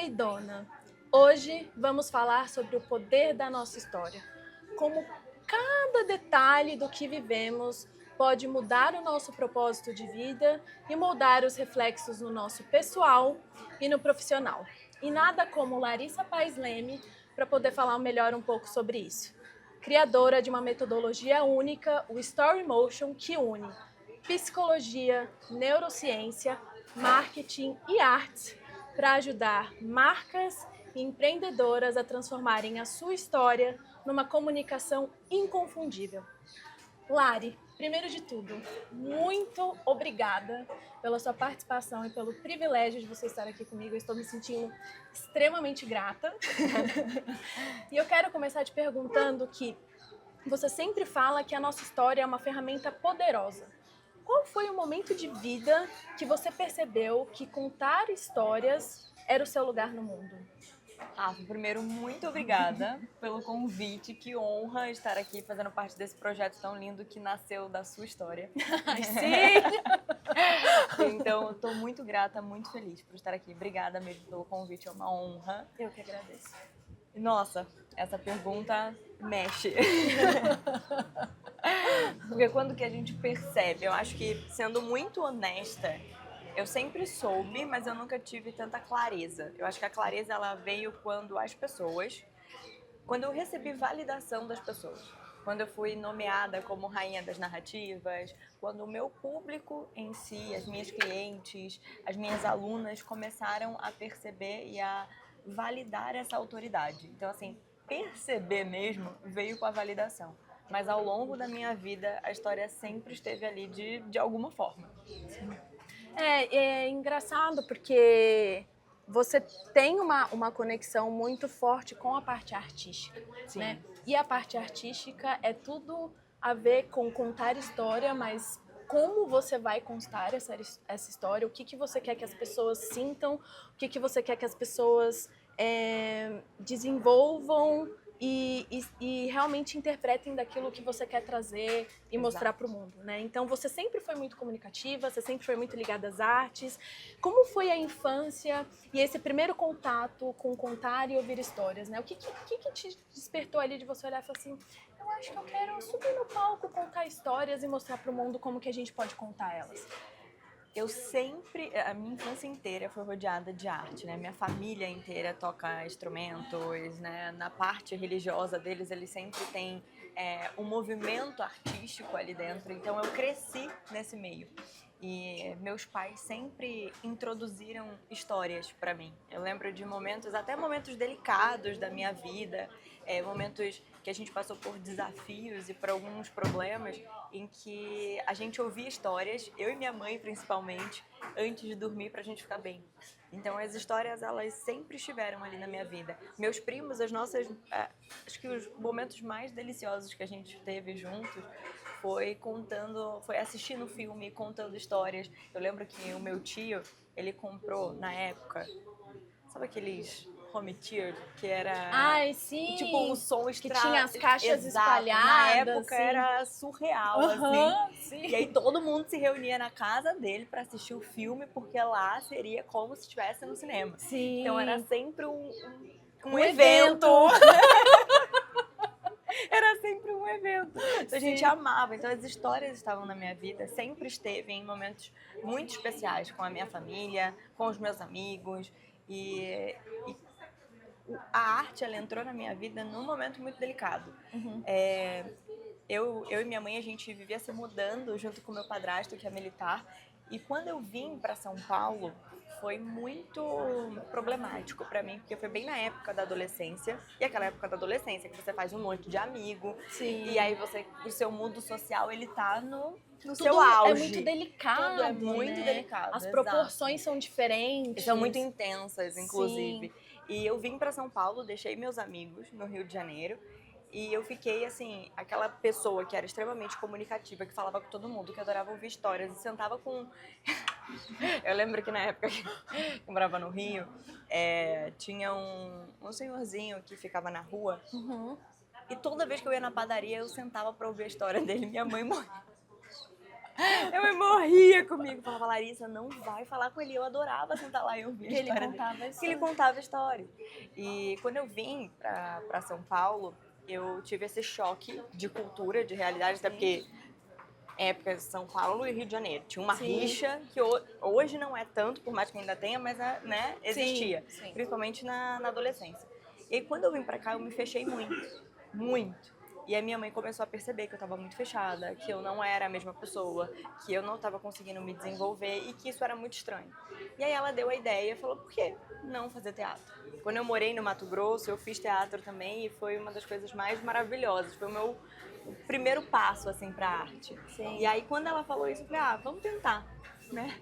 Oi, dona! Hoje vamos falar sobre o poder da nossa história. Como cada detalhe do que vivemos pode mudar o nosso propósito de vida e moldar os reflexos no nosso pessoal e no profissional. E nada como Larissa Paes Leme para poder falar melhor um pouco sobre isso. Criadora de uma metodologia única, o Story Motion, que une psicologia, neurociência, marketing e artes para ajudar marcas e empreendedoras a transformarem a sua história numa comunicação inconfundível. Lari, primeiro de tudo, muito obrigada pela sua participação e pelo privilégio de você estar aqui comigo. Eu estou me sentindo extremamente grata. E eu quero começar te perguntando que você sempre fala que a nossa história é uma ferramenta poderosa. Qual foi o momento de vida que você percebeu que contar histórias era o seu lugar no mundo? Rafa, primeiro, muito obrigada pelo convite. Que honra estar aqui fazendo parte desse projeto tão lindo que nasceu da sua história. Ai, sim! Então, eu estou muito grata, muito feliz por estar aqui. Obrigada mesmo pelo convite, é uma honra. Eu que agradeço. Nossa, essa pergunta mexe. Porque quando que a gente percebe? Eu acho que, sendo muito honesta, eu sempre soube, mas eu nunca tive tanta clareza. Eu acho que a clareza ela veio quando eu recebi validação das pessoas. Quando eu fui nomeada como rainha das narrativas, quando o meu público em si, as minhas clientes, as minhas alunas começaram a perceber e a validar essa autoridade. Então, assim, perceber mesmo veio com a validação. Mas ao longo da minha vida, a história sempre esteve ali de alguma forma. É engraçado porque você tem uma conexão muito forte com a parte artística, Sim. né? E a parte artística é tudo a ver com contar história, mas como você vai contar essa história, o que você quer que as pessoas sintam, o que você quer que as pessoas desenvolvam e realmente interpretem daquilo que você quer trazer e mostrar para o mundo, né? Então você sempre foi muito comunicativa, você sempre foi muito ligada às artes. Como foi a infância e esse primeiro contato com contar e ouvir histórias, né? O que te despertou ali de você olhar e falar assim, eu acho que eu quero subir no palco, contar histórias e mostrar para o mundo como que a gente pode contar elas? A minha infância inteira foi rodeada de arte, né? Minha família inteira toca instrumentos, né? Na parte religiosa deles, eles sempre têm um movimento artístico ali dentro. Então, eu cresci nesse meio. E meus pais sempre introduziram histórias para mim. Eu lembro de momentos, até momentos delicados da minha vida, momentos que a gente passou por desafios e por alguns problemas, em que a gente ouvia histórias, eu e minha mãe principalmente, antes de dormir pra gente ficar bem. Então as histórias, elas sempre estiveram ali na minha vida. Meus primos, acho que os momentos mais deliciosos que a gente teve juntos foi assistindo filme, contando histórias. Eu lembro que o meu tio, ele comprou na época, sabe aqueles home theater, que era Ai, sim! tipo um som Que tinha as caixas exato. espalhadas. Na época sim. era surreal, assim. Sim. E aí todo mundo se reunia na casa dele pra assistir o filme, porque lá seria como se estivesse no cinema. Sim. Então era sempre um evento. Era sempre um evento. Então a gente Sim. amava. Então as histórias estavam na minha vida, sempre esteve em momentos muito especiais com a minha família, com os meus amigos. E a arte, ela entrou na minha vida num momento muito delicado. Uhum. Eu e minha mãe, a gente vivia se mudando junto com meu padrasto, que é militar. E quando eu vim para São Paulo, foi muito problemático para mim, porque foi bem na época da adolescência. E aquela época da adolescência que você faz um monte de amigo. Sim. E aí o seu mundo social, ele tá no Tudo seu auge. é muito delicado, Tudo é muito né? delicado. As exato. proporções são diferentes. São muito intensas, inclusive. Sim. E eu vim para São Paulo, deixei meus amigos no Rio de Janeiro. E eu fiquei, assim, aquela pessoa que era extremamente comunicativa, que falava com todo mundo, que adorava ouvir histórias e sentava com... Eu lembro que na época que eu morava no Rio, tinha um senhorzinho que ficava na rua. Uhum. E toda vez que eu ia na padaria, eu sentava pra ouvir a história dele. Minha mãe morria. Eu morria comigo. Falava, Larissa, não vai falar com ele. Eu adorava sentar lá e ouvir a história dele. Porque ele contava a história. E quando eu vim pra São Paulo, eu tive esse choque de cultura, de realidade, até porque época de São Paulo e Rio de Janeiro. Tinha uma rixa que hoje não é tanto, por mais que ainda tenha, mas né, existia. Sim. Principalmente na adolescência. E aí, quando eu vim pra cá, eu me fechei muito. Muito. E a minha mãe começou a perceber que eu estava muito fechada, que eu não era a mesma pessoa, que eu não estava conseguindo me desenvolver e que isso era muito estranho. E aí ela deu a ideia e falou, por que não fazer teatro? Quando eu morei no Mato Grosso, eu fiz teatro também e foi uma das coisas mais maravilhosas. Foi o meu primeiro passo, assim, pra arte. Sim. E aí, quando ela falou isso, eu falei, vamos tentar, né?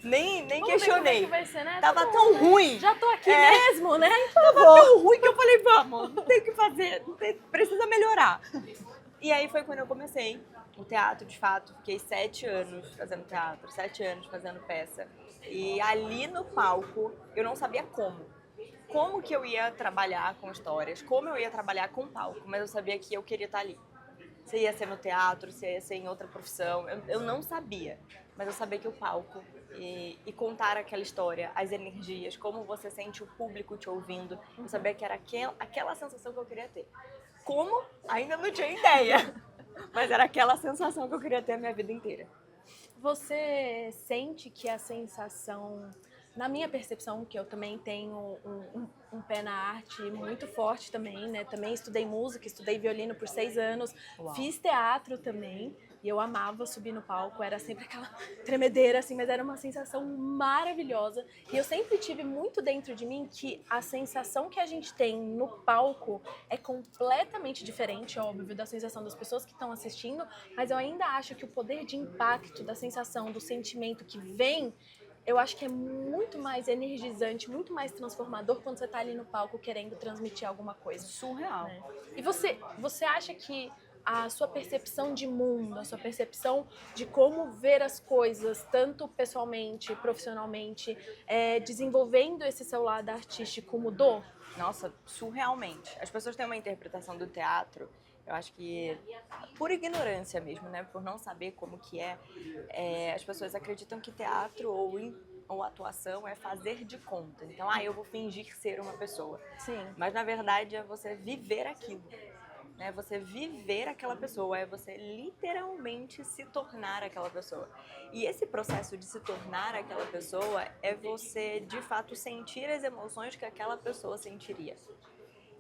Nem vamos questionei. Ver como é que vai ser, né? Tava tão ruim. Já tô aqui mesmo, né? Tava tão ruim que eu falei, vamos, não tem o que fazer, precisa melhorar. E aí foi quando eu comecei o teatro, de fato. Fiquei 7 anos fazendo teatro, 7 anos fazendo peça. E ali no palco, eu não sabia como que eu ia trabalhar com histórias, como eu ia trabalhar com palco, mas eu sabia que eu queria estar ali. Se ia ser no teatro, se ia ser em outra profissão, eu não sabia. Mas eu sabia que o palco e contar aquela história, as energias, como você sente o público te ouvindo, eu sabia que era aquela sensação que eu queria ter. Como? Ainda não tinha ideia. Mas era aquela sensação que eu queria ter a minha vida inteira. Você sente que a sensação, na minha percepção, que eu também tenho um pé na arte muito forte também, né? Também estudei música, estudei violino por 6 anos, fiz teatro também. E eu amava subir no palco, era sempre aquela tremedeira, assim, mas era uma sensação maravilhosa. E eu sempre tive muito dentro de mim que a sensação que a gente tem no palco é completamente diferente, óbvio, da sensação das pessoas que estão assistindo, mas eu ainda acho que o poder de impacto, da sensação, do sentimento que vem, eu acho que é muito mais energizante, muito mais transformador quando você tá ali no palco querendo transmitir alguma coisa. Surreal. Né? E você acha que a sua percepção de mundo, a sua percepção de como ver as coisas, tanto pessoalmente, profissionalmente, desenvolvendo esse seu lado artístico, mudou? Nossa, surrealmente. As pessoas têm uma interpretação do teatro, eu acho que por ignorância mesmo, né? Por não saber como que as pessoas acreditam que teatro ou atuação é fazer de conta. Então, eu vou fingir ser uma pessoa. Sim. Mas, na verdade, é você viver aquilo. É você viver aquela pessoa, é você literalmente se tornar aquela pessoa. E esse processo de se tornar aquela pessoa é você, de fato, sentir as emoções que aquela pessoa sentiria.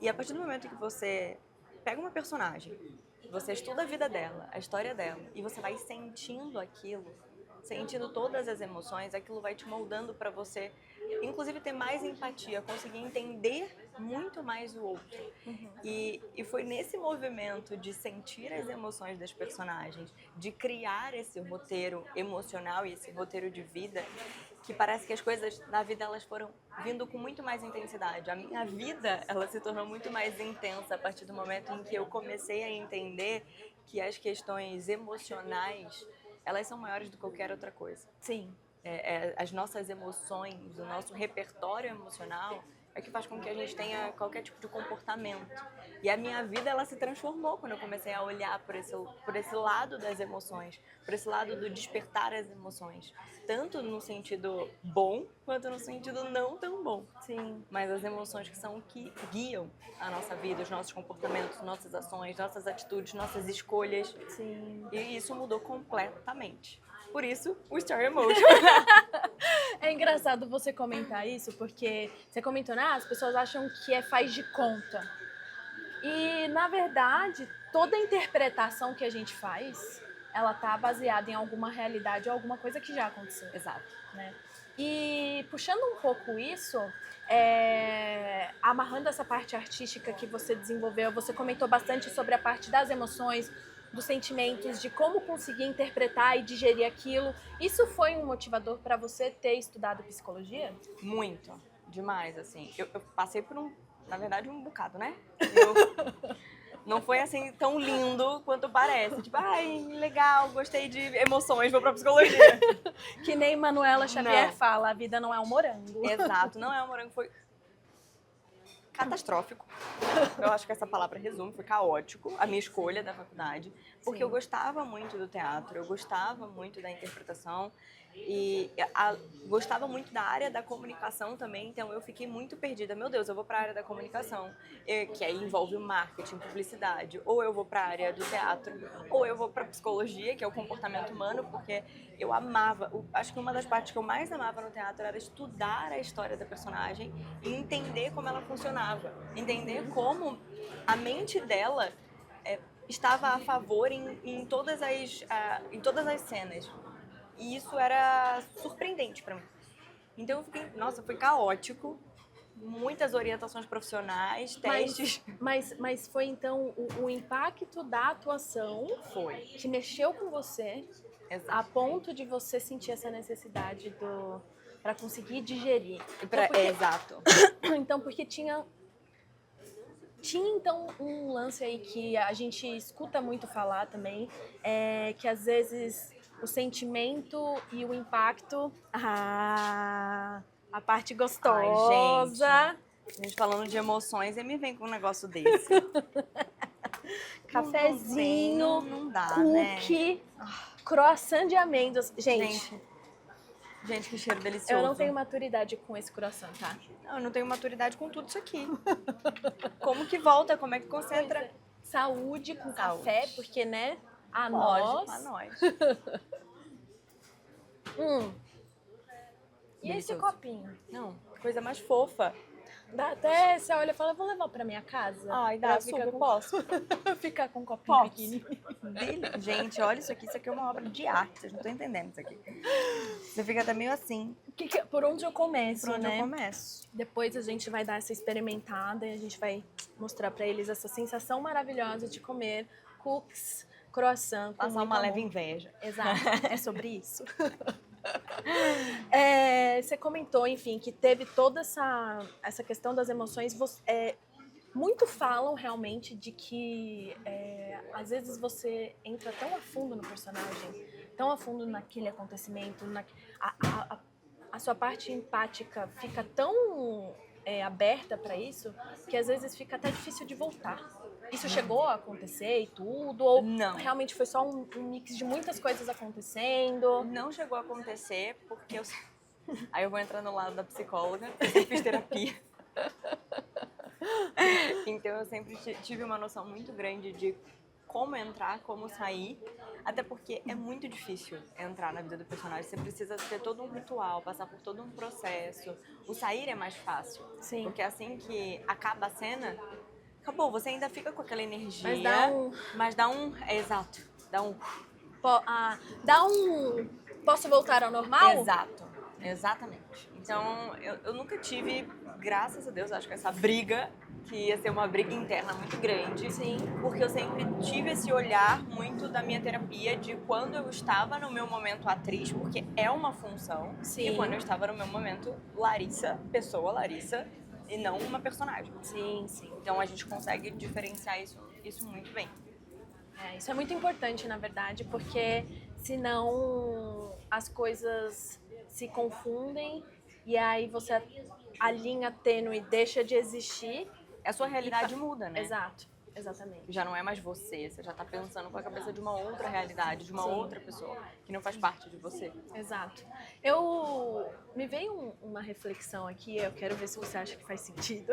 E a partir do momento que você pega uma personagem, você estuda a vida dela, a história dela, e você vai sentindo aquilo, sentindo todas as emoções, aquilo vai te moldando para você, inclusive, ter mais empatia, conseguir entender muito mais o outro. E foi nesse movimento de sentir as emoções das personagens, de criar esse roteiro emocional e esse roteiro de vida, que parece que as coisas na vida elas foram vindo com muito mais intensidade. A minha vida ela se tornou muito mais intensa a partir do momento em que eu comecei a entender que as questões emocionais elas são maiores do que qualquer outra coisa. Sim. As nossas emoções, o nosso repertório emocional é que faz com que a gente tenha qualquer tipo de comportamento. E a minha vida, ela se transformou quando eu comecei a olhar por esse lado das emoções, por esse lado do despertar as emoções. Tanto no sentido bom, quanto no sentido não tão bom. Sim. Mas as emoções que guiam a nossa vida, os nossos comportamentos, nossas ações, nossas atitudes, nossas escolhas. Sim. E isso mudou completamente. Por isso, o Story Emotion. É engraçado você comentar isso, porque você comentou, as pessoas acham que faz de conta. E, na verdade, toda interpretação que a gente faz, ela tá baseada em alguma realidade ou alguma coisa que já aconteceu. Exato. Né? E, puxando um pouco isso, amarrando essa parte artística que você desenvolveu, você comentou bastante sobre a parte das emoções, dos sentimentos, de como conseguir interpretar e digerir aquilo. Isso foi um motivador para você ter estudado psicologia? Muito. Demais, assim. Eu passei por na verdade, um bocado, né? Não foi assim tão lindo quanto parece. Tipo, legal, gostei de emoções, vou pra psicologia. Que nem Manuela Xavier fala, a vida não é um morango. Exato, não é um morango, foi catastrófico. Eu acho que essa palavra resume, foi caótico a minha escolha da faculdade, porque eu gostava muito do teatro, eu gostava muito da interpretação e gostava muito da área da comunicação também, então eu fiquei muito perdida. Meu Deus, eu vou para a área da comunicação, que aí envolve o marketing, publicidade, ou eu vou para a área do teatro, ou eu vou para psicologia, que é o comportamento humano, porque eu amava, acho que uma das partes que eu mais amava no teatro era estudar a história da personagem e entender como ela funcionava, entender como a mente dela estava a favor em todas as cenas. E isso era surpreendente para mim. Então eu fiquei, nossa, foi caótico, muitas orientações profissionais, testes. Mas foi então o impacto da atuação Foi. que mexeu com você, Exato. a ponto de você sentir essa necessidade para conseguir digerir. Exato. Então, porque tinha então um lance aí que a gente escuta muito falar também, que às vezes o sentimento e o impacto, a parte gostosa. Ai, gente falando de emoções, e me vem com um negócio desse. Cafezinho, não dá, cookie, né? Croissant de amêndoas. Gente, que cheiro delicioso. eu não tenho maturidade com esse croissant, tá? Não, eu não tenho maturidade com tudo isso aqui. Como que volta? Como é que concentra? Saúde com café, porque, né? A Lógico, nós. a nós. E esse Delicioso. copinho? Não, coisa mais fofa. Dá até, você olha e fala, vou levar pra minha casa. Ai, dá, pra super, com... posso. Ficar com um copinho Posso. pequenininho. Gente, olha isso aqui é uma obra de arte, vocês não estão entendendo isso aqui. Você fica até meio assim. Por onde eu começo, Por onde né? eu começo. Depois a gente vai dar essa experimentada e a gente vai mostrar pra eles essa sensação maravilhosa de comer cookies, croissant. Com Passar muito uma amor. leve inveja. Exato, é sobre isso. Você comentou, enfim, que teve toda essa questão das emoções. Muito falam realmente de que às vezes você entra tão a fundo no personagem, tão a fundo naquele acontecimento, a sua parte empática fica tão aberta para isso que às vezes fica até difícil de voltar. Isso chegou a acontecer e tudo? Ou Não. realmente foi só um mix de muitas coisas acontecendo? Não chegou a acontecer porque eu... Aí eu vou entrar no lado da psicóloga, eu sempre fiz terapia. Então eu sempre tive uma noção muito grande de como entrar, como sair, até porque é muito difícil entrar na vida do personagem. Você precisa ter todo um ritual, passar por todo um processo. O sair é mais fácil. Sim. Porque assim que acaba a cena, acabou, você ainda fica com aquela energia. Mas dá um... Exato. Dá um... Posso voltar ao normal? Exato. Exatamente. Então, eu nunca tive, graças a Deus, acho que essa briga, que ia ser uma briga interna muito grande. Sim. Porque eu sempre tive esse olhar muito da minha terapia de quando eu estava no meu momento atriz, porque é uma função. Sim. E quando eu estava no meu momento Larissa, pessoa Larissa, e não uma personagem. Sim, sim. Então a gente consegue diferenciar isso muito bem. Isso é muito importante, na verdade, porque senão as coisas se confundem e aí você a linha tênue deixa de existir. A sua realidade muda, né? Exato, exatamente. Já não é mais você já tá pensando com a cabeça de uma outra realidade, de uma Sim. outra pessoa, que não faz parte de você. Exato. Me veio uma reflexão aqui, eu quero ver se você acha que faz sentido.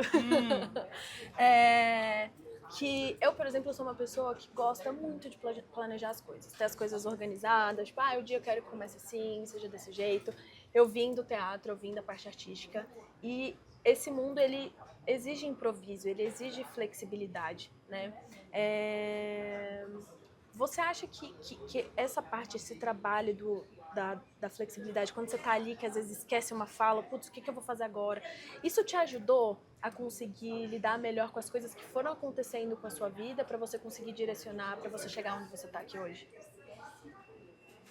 Que eu, por exemplo, sou uma pessoa que gosta muito de planejar as coisas, ter as coisas organizadas, tipo, o dia eu quero que comece assim, seja desse jeito. Eu vim do teatro, eu vim da parte artística e esse mundo, ele exige improviso, ele exige flexibilidade, né? Você acha que essa parte, esse trabalho da flexibilidade, quando você tá ali, que às vezes esquece uma fala, putz, o que eu vou fazer agora? Isso te ajudou a conseguir lidar melhor com as coisas que foram acontecendo com a sua vida, para você conseguir direcionar, para você chegar onde você tá aqui hoje?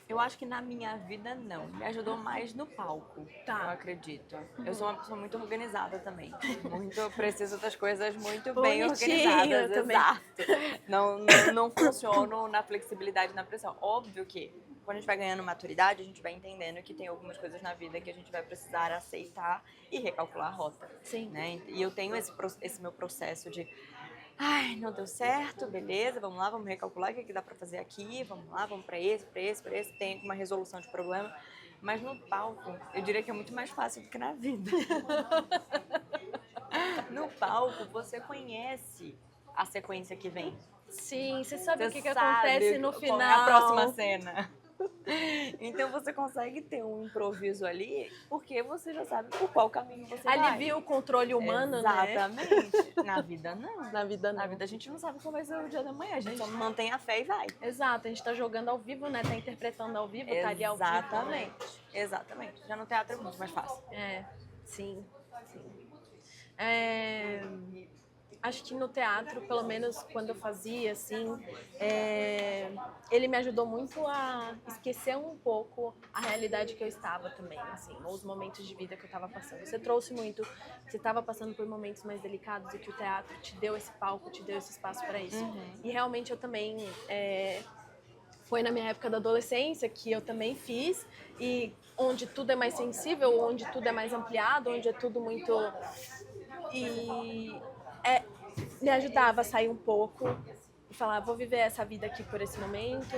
Eu acho que na minha vida, não. Me ajudou mais no palco, Tá. eu acredito. Eu sou uma pessoa muito organizada também. Preciso das coisas muito bem organizadas, também. exato. Não funciono na flexibilidade e na pressão. Óbvio que quando a gente vai ganhando maturidade, a gente vai entendendo que tem algumas coisas na vida que a gente vai precisar aceitar e recalcular a rota. Sim. Né? E eu tenho esse meu processo de ai, não deu certo, beleza, vamos lá, vamos recalcular o que dá pra fazer aqui, vamos lá, vamos pra esse, tem uma resolução de problema. Mas no palco, eu diria que é muito mais fácil do que na vida. No palco, você conhece a sequência que vem. Sim, você sabe o que sabe acontece no final. Qual é a próxima cena. Então você consegue ter um improviso ali, porque você já sabe por qual caminho você vai. Alivia o controle humano, Exatamente. né? Na vida, não. Na vida, não. Na vida a gente não sabe como vai ser o dia da manhã, a gente só mantém a fé e vai. Exato, a gente tá jogando ao vivo, né? Tá interpretando ao vivo, tá ali ao vivo. Exatamente, exatamente. Já no teatro é muito mais fácil. Sim. Acho que no teatro, pelo menos quando eu fazia, assim, ele me ajudou muito a esquecer um pouco a realidade que eu estava também, assim, os momentos de vida que eu estava passando. Você trouxe muito, você estava passando por momentos mais delicados e que o teatro te deu esse palco, te deu esse espaço para isso. E realmente eu também, foi na minha época da adolescência que eu também fiz, e onde tudo é mais sensível, onde tudo é mais ampliado, onde é tudo muito... me ajudava a sair um pouco e falar, vou viver essa vida aqui por esse momento,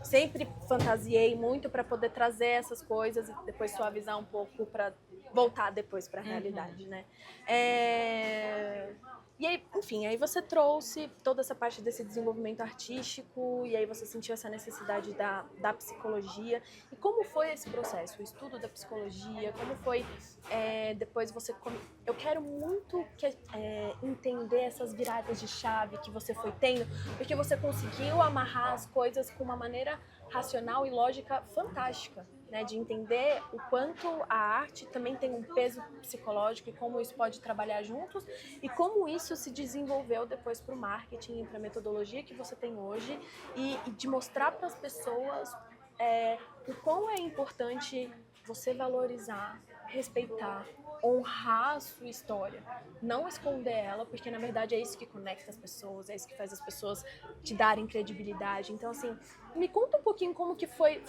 sempre fantasiei muito para poder trazer essas coisas e depois suavizar um pouco para voltar depois para a realidade, né? E aí, enfim, aí você trouxe toda essa parte desse desenvolvimento artístico e aí você sentiu essa necessidade da psicologia. E como foi esse processo, o estudo da psicologia? Como foi depois você... Eu quero muito entender essas viradas de chave que você foi tendo, porque você conseguiu amarrar as coisas com uma maneira racional e lógica fantástica, né, de entender o quanto a arte também tem um peso psicológico e como isso pode trabalhar juntos e como isso se desenvolveu depois para o marketing e para a metodologia que você tem hoje e de mostrar para as pessoas o quão é importante você valorizar, respeitar, honrar a sua história, não esconder ela, porque na verdade é isso que conecta as pessoas, é isso que faz as pessoas te darem credibilidade. Então, assim, me conta um pouquinho como que foi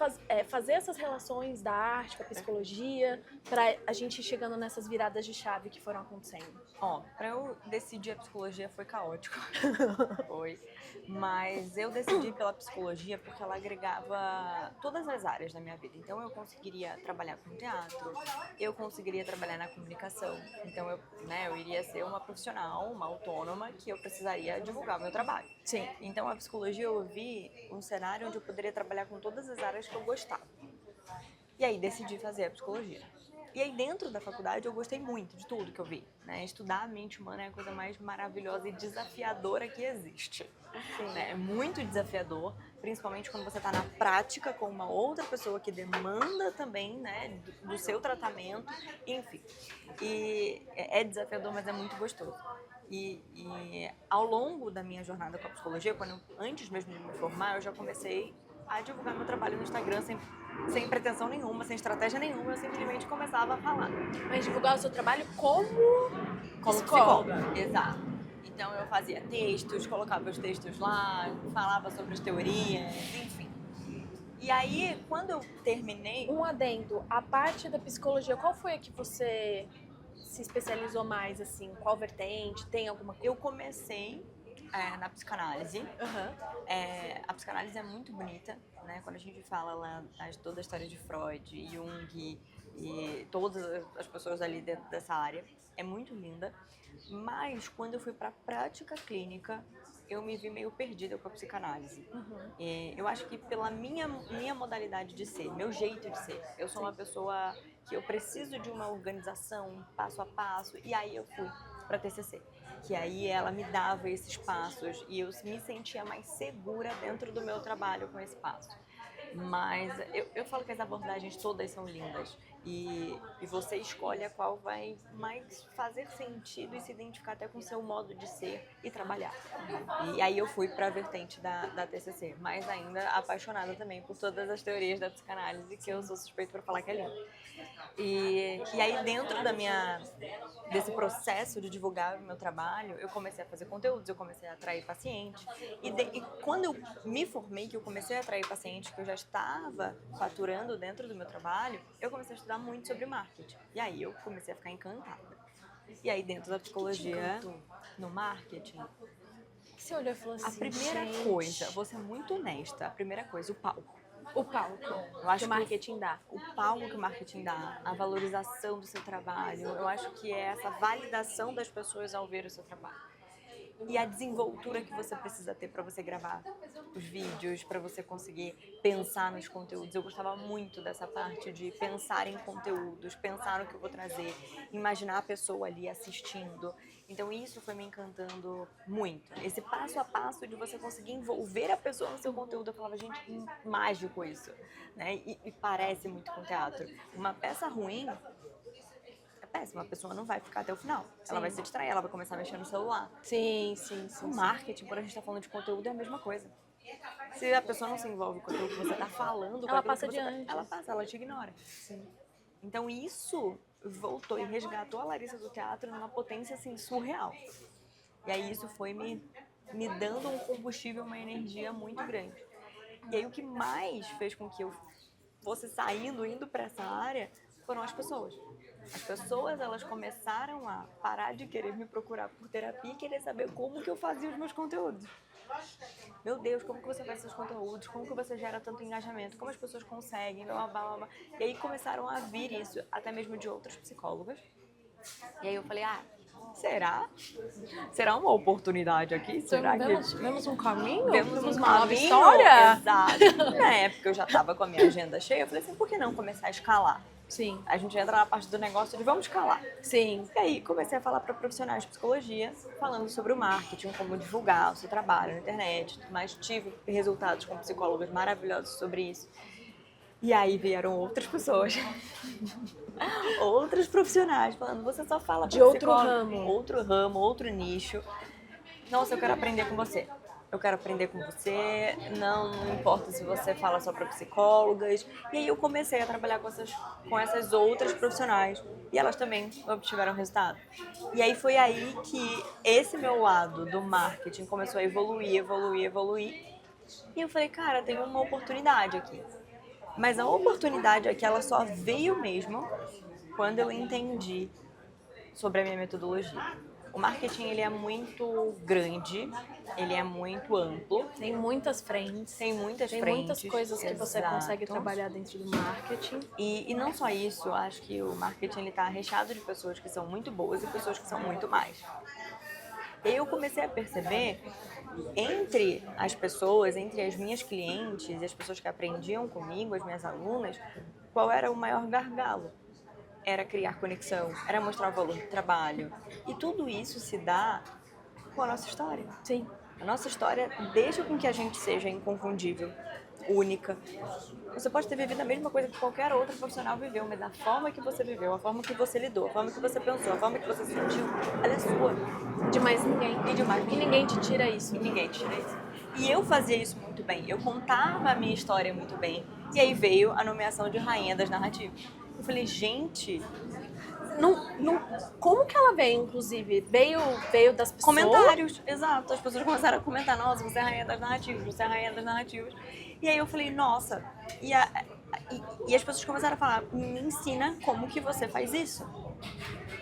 fazer essas relações da arte com a psicologia, para a gente ir chegando nessas viradas de chave que foram acontecendo. Ó, pra eu decidir a psicologia foi caótico. Foi. Mas eu decidi pela psicologia porque ela agregava todas as áreas da minha vida. Então eu conseguiria trabalhar com teatro, eu conseguiria trabalhar na comunicação. Então eu iria ser uma profissional, uma autônoma, que eu precisaria divulgar o meu trabalho. Sim. Então a psicologia eu vi um cenário onde eu poderia trabalhar com todas as áreas que eu gostava. E aí decidi fazer a psicologia. E aí dentro da faculdade eu gostei muito de tudo que eu vi, né? Estudar a mente humana é a coisa mais maravilhosa e desafiadora que existe. Né? É muito desafiador, principalmente quando você está na prática com uma outra pessoa que demanda também, né, do seu tratamento, enfim. E é desafiador, mas é muito gostoso. E ao longo da minha jornada com a psicologia, antes mesmo de me formar, eu já comecei a divulgar meu trabalho no Instagram sem pretensão nenhuma, sem estratégia nenhuma, eu simplesmente começava a falar. Mas divulgar o seu trabalho como psicóloga. Exato. Então eu fazia textos, colocava os textos lá, falava sobre as teorias, enfim. E aí, quando eu terminei... Um adendo, a parte da psicologia, qual foi a que você se especializou mais, assim? Qual vertente? Tem alguma coisa? Eu comecei na psicanálise. A psicanálise é muito bonita, né? Quando a gente fala lá toda a história de Freud, Jung e todas as pessoas ali dentro dessa área, é muito linda. Mas quando eu fui para a prática clínica, eu me vi meio perdida com a psicanálise. Eu acho que pela minha modalidade de ser, meu jeito de ser, eu sou uma pessoa que eu preciso de uma organização, passo a passo, e aí eu fui para a TCC. Que aí ela me dava esses passos e eu me sentia mais segura dentro do meu trabalho com esse passo. Mas eu falo que as abordagens todas são lindas. E você escolhe a qual vai mais fazer sentido e se identificar até com o seu modo de ser e trabalhar. E aí eu fui para a vertente da TCC, mas ainda apaixonada também por todas as teorias da psicanálise, que eu sou suspeita para falar que é linda. E aí dentro desse processo de divulgar o meu trabalho, eu comecei a fazer conteúdos, eu comecei a atrair pacientes. E quando eu me formei, que eu comecei a atrair pacientes, que eu já estava faturando dentro do meu trabalho, eu comecei a estudar muito sobre marketing. E aí eu comecei a ficar encantada. E aí dentro da psicologia, no marketing, Que você olhou e falou assim, a primeira gente, coisa, vou ser muito honesta, a primeira coisa, o palco. o palco Eu acho que o marketing dá. O palco que o marketing dá, a valorização do seu trabalho, eu acho que é essa validação das pessoas ao ver o seu trabalho. E a desenvoltura que você precisa ter para você gravar os vídeos, para você conseguir pensar nos conteúdos. Eu gostava muito dessa parte de pensar em conteúdos, pensar no que eu vou trazer, imaginar a pessoa ali assistindo. Então isso foi me encantando muito. Esse passo a passo de você conseguir envolver a pessoa no seu conteúdo. Eu falava, gente, que mágico isso, né? E parece muito com teatro. Uma peça ruim é péssima, a pessoa não vai ficar até o final. Sim. Ela vai se distrair, ela vai começar a mexer no celular. Sim. O marketing, quando a gente está falando de conteúdo, é a mesma coisa. Se a pessoa não se envolve com aquilo que você está falando, Ela passa adiante. Ela te ignora. Sim. Então isso voltou e resgatou a Larissa do teatro numa potência assim surreal. E aí isso foi me dando um combustível, uma energia muito grande. E aí o que mais fez com que eu fosse indo para essa área, foram as pessoas. As pessoas, elas começaram a parar de querer me procurar por terapia e querer saber como que eu fazia os meus conteúdos. Meu Deus, como que você faz seus conteúdos? Como que você gera tanto engajamento? Como as pessoas conseguem? Blá, blá, blá, blá. E aí começaram a vir isso, até mesmo de outras psicólogas. E aí eu falei, será? Será uma oportunidade aqui? Será que... Vemos um caminho? Vemos uma nova história? Exato. Na época eu já estava com a minha agenda cheia, eu falei assim, por que não começar a escalar? Sim. A gente entra na parte do negócio de vamos escalar. Sim. E aí comecei a falar para profissionais de psicologia, falando sobre o marketing, como divulgar o seu trabalho na internet, mas tive resultados com psicólogos maravilhosos sobre isso. E aí vieram outras pessoas, outros profissionais falando, você só fala de outro ramo, outro nicho. Nossa, eu quero aprender com você. Eu quero aprender com você, não importa se você fala só para psicólogas. E aí eu comecei a trabalhar com essas outras profissionais e elas também obtiveram resultado. E aí foi aí que esse meu lado do marketing começou a evoluir. E eu falei, cara, tem uma oportunidade aqui. Mas a oportunidade aqui, ela só veio mesmo quando eu entendi sobre a minha metodologia. O marketing, ele é muito grande, ele é muito amplo. Tem muitas frentes. Tem muitas coisas que você consegue trabalhar dentro do marketing. E não só isso, eu acho que o marketing está recheado de pessoas que são muito boas e pessoas que são muito mais. Eu comecei a perceber, entre as pessoas, entre as minhas clientes e as pessoas que aprendiam comigo, as minhas alunas, qual era o maior gargalo. Era criar conexão, era mostrar o valor do trabalho. E tudo isso se dá com a nossa história. Sim. A nossa história deixa com que a gente seja inconfundível, única. Você pode ter vivido a mesma coisa que qualquer outro profissional viveu, mas a forma que você viveu, a forma que você lidou, a forma que você pensou, a forma que você sentiu, ela é sua. De mais ninguém. E ninguém te tira isso. E eu fazia isso muito bem. Eu contava a minha história muito bem. E aí veio a nomeação de Rainha das Narrativas. Eu falei, gente... Como que ela veio, inclusive? Veio das pessoas? Comentários, exato. As pessoas começaram a comentar, nossa, você é a Rainha das Narrativas, você é a Rainha das Narrativas. E aí eu falei, nossa... E as pessoas começaram a falar, me ensina como que você faz isso.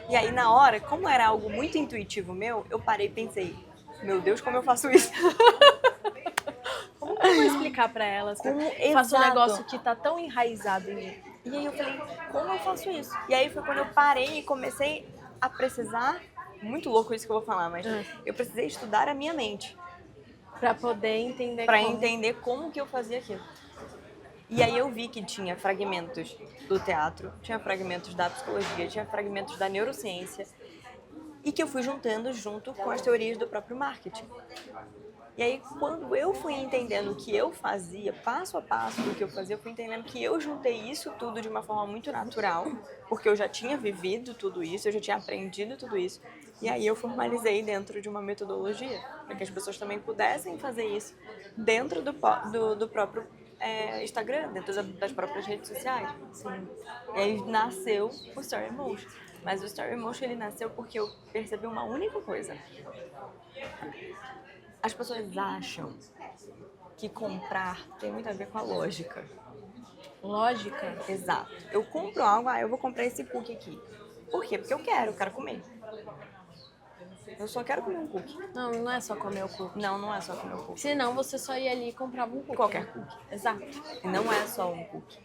E aí, na hora, como era algo muito intuitivo meu, eu parei e pensei, meu Deus, como eu faço isso? Como que eu vou explicar pra elas que eu faço um negócio que tá tão enraizado em mim? E aí eu falei, como eu faço isso? E aí foi quando eu parei e comecei a precisar, muito louco isso que eu vou falar, mas eu precisei estudar a minha mente. Pra poder entender entender como que eu fazia aquilo. E aí eu vi que tinha fragmentos do teatro, tinha fragmentos da psicologia, tinha fragmentos da neurociência e que eu fui juntando junto com as teorias do próprio marketing. E aí, quando eu fui entendendo o que eu fazia, passo a passo do que eu fazia, eu fui entendendo que eu juntei isso tudo de uma forma muito natural, porque eu já tinha vivido tudo isso, eu já tinha aprendido tudo isso. E aí eu formalizei dentro de uma metodologia, para que as pessoas também pudessem fazer isso dentro do próprio Instagram, dentro das próprias redes sociais. Sim. E aí nasceu o Story Motion. Mas o Story Motion ele nasceu porque eu percebi uma única coisa. As pessoas acham que comprar tem muito a ver com a lógica. Lógica? Exato. Eu compro algo, eu vou comprar esse cookie aqui. Por quê? Porque eu quero comer. Eu só quero comer um cookie. Não, não é só comer o cookie. Não, não é só comer um cookie. Senão você só ia ali e comprava um cookie. Qualquer cookie. Exato. E não é só um cookie.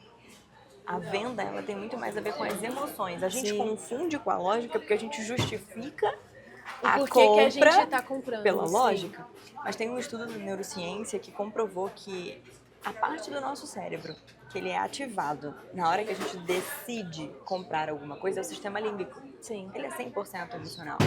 A venda, ela tem muito mais a ver com as emoções. A gente Sim. confunde com a lógica porque a gente justifica O a porquê que a gente compra tá comprando. pela sim. lógica. Mas tem um estudo da neurociência que comprovou que a parte do nosso cérebro que ele é ativado na hora que a gente decide comprar alguma coisa é o sistema límbico. Sim. Ele é 100% emocional.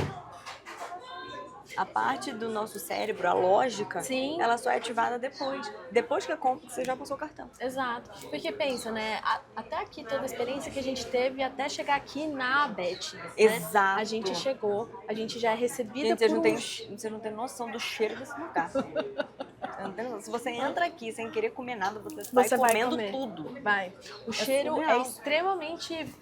A parte do nosso cérebro, a lógica, Sim. ela só é ativada depois. Depois que a compra, você já passou o cartão. Exato. Porque pensa, né? Até aqui, toda a experiência que a gente teve até chegar aqui na Beth. Né? Exato. A gente chegou, a gente já é recebida Gente, por você não tem noção do cheiro desse lugar. Se você entra aqui sem querer comer nada, você vai comendo comer. tudo. Vai. O cheiro surreal. é extremamente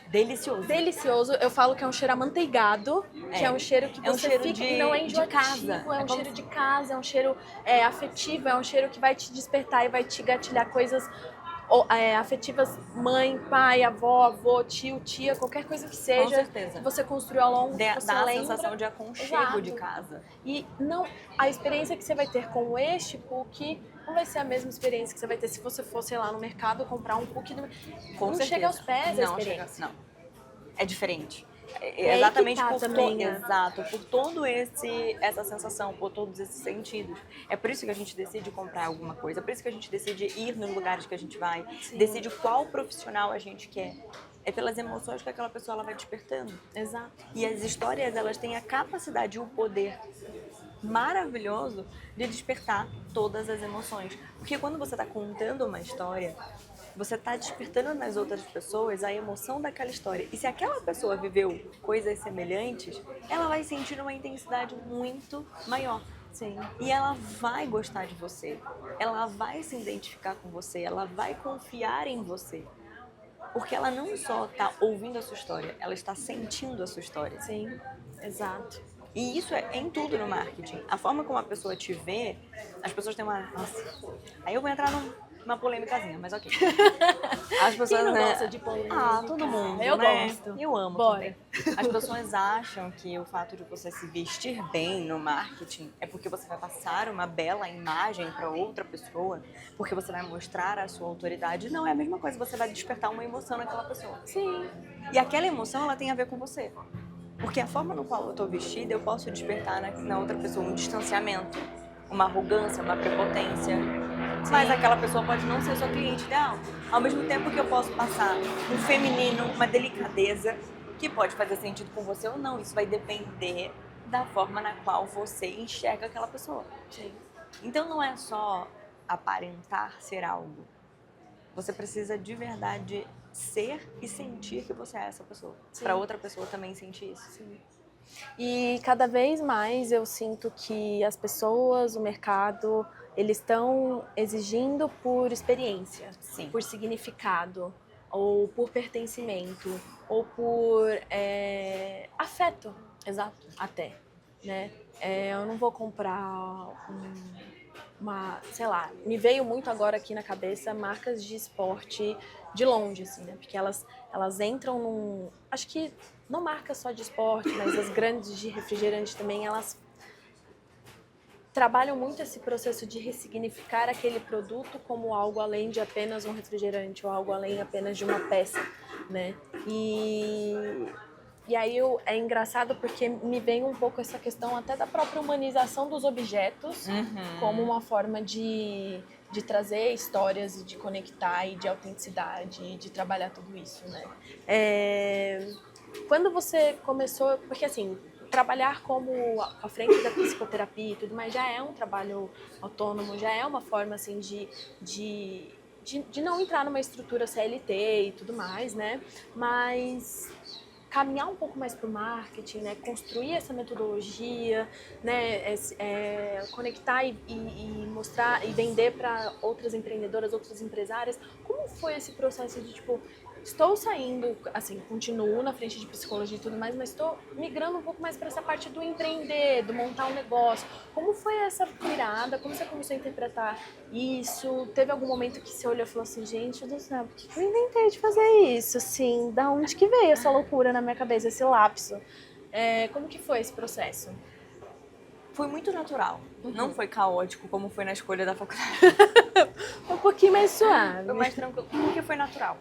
Delicioso. delicioso. Eu falo que é um cheiro amanteigado, que é um cheiro que É um você cheiro fica e não é de enjoativo, casa. é um como cheiro de casa, é um cheiro afetivo, é um cheiro que vai te despertar e vai te gatilhar coisas afetivas, mãe, pai, avô, tio, tia, qualquer coisa que seja. Com certeza. Que você construiu ao longo, que você dá a lembra. sensação de aconchego Exato. de casa. E não, a experiência que você vai ter com este cookie não vai ser a mesma experiência que você vai ter se você for, sei lá, no mercado comprar um cookie. Com não certeza. chega aos pés a Não, experiência. não. É diferente. aí Exatamente que tá por também, né? Exato, por todo essa sensação, por todos esses sentidos. É por isso que a gente decide comprar alguma coisa, é por isso que a gente decide ir nos lugares que a gente vai, Sim. decide qual profissional a gente quer. É pelas emoções que aquela pessoa ela vai despertando. Exato. E as histórias, elas têm a capacidade e o poder maravilhoso de despertar todas as emoções. Porque quando você está contando uma história, você está despertando nas outras pessoas a emoção daquela história. E se aquela pessoa viveu coisas semelhantes, ela vai sentir uma intensidade muito maior. Sim. E ela vai gostar de você. Ela vai se identificar com você. Ela vai confiar em você. Porque ela não só está ouvindo a sua história, ela está sentindo a sua história. Sim, exato. E isso é em tudo no marketing. A forma como a pessoa te vê, as pessoas têm uma... Nossa, aí eu vou entrar numa polêmicazinha, mas ok. As pessoas, Quem não né? gosta de polêmica? Todo mundo, Eu né? gosto. Eu amo Bora. também. As pessoas acham que o fato de você se vestir bem no marketing é porque você vai passar uma bela imagem para outra pessoa, porque você vai mostrar a sua autoridade. Não é a mesma coisa, você vai despertar uma emoção naquela pessoa. Sim. E aquela emoção, ela tem a ver com você. Porque a forma no qual eu tô vestida, eu posso despertar na outra pessoa um distanciamento, uma arrogância, uma prepotência. Sim. Mas aquela pessoa pode não ser sua cliente ideal. Ao mesmo tempo que eu posso passar um feminino, uma delicadeza, que pode fazer sentido com você ou não. Isso vai depender da forma na qual você enxerga aquela pessoa. Sim. Então não é só aparentar ser algo. Você precisa de verdade ser e sentir que você é essa pessoa. Para outra pessoa também sentir isso. Sim. E cada vez mais eu sinto que as pessoas, o mercado, eles estão exigindo por experiência, Sim. por significado, ou por pertencimento, ou por afeto. Exato. Até, né? Eu não vou comprar sei lá, me veio muito agora aqui na cabeça marcas de esporte de longe, assim, né? Porque elas entram num... Acho que não marcas só de esporte, mas as grandes de refrigerante também, elas trabalham muito esse processo de ressignificar aquele produto como algo além de apenas um refrigerante ou algo além apenas de uma peça, né? E aí é engraçado porque me vem um pouco essa questão até da própria humanização dos objetos, como uma forma de trazer histórias e de conectar e de autenticidade e de trabalhar tudo isso, né? Quando você começou... Porque assim, trabalhar como à frente da psicoterapia e tudo, mas já é um trabalho autônomo, já é uma forma assim de não entrar numa estrutura CLT e tudo mais, né? Mas caminhar um pouco mais para o marketing, né? Construir essa metodologia, né? Conectar e mostrar e vender para outras empreendedoras, outras empresárias. Como foi esse processo de tipo, estou saindo, assim, continuo na frente de psicologia e tudo mais, mas estou migrando um pouco mais para essa parte do empreender, do montar um negócio. Como foi essa virada? Como você começou a interpretar isso? Teve algum momento que você olhou e falou assim, gente do céu, por que eu inventei de fazer isso? Assim, da onde que veio essa loucura na minha cabeça, esse lapso? Como que foi esse processo? Foi muito natural. Não foi caótico como foi na escolha da faculdade. Um pouquinho mais suave. Foi mais tranquilo, porque foi natural.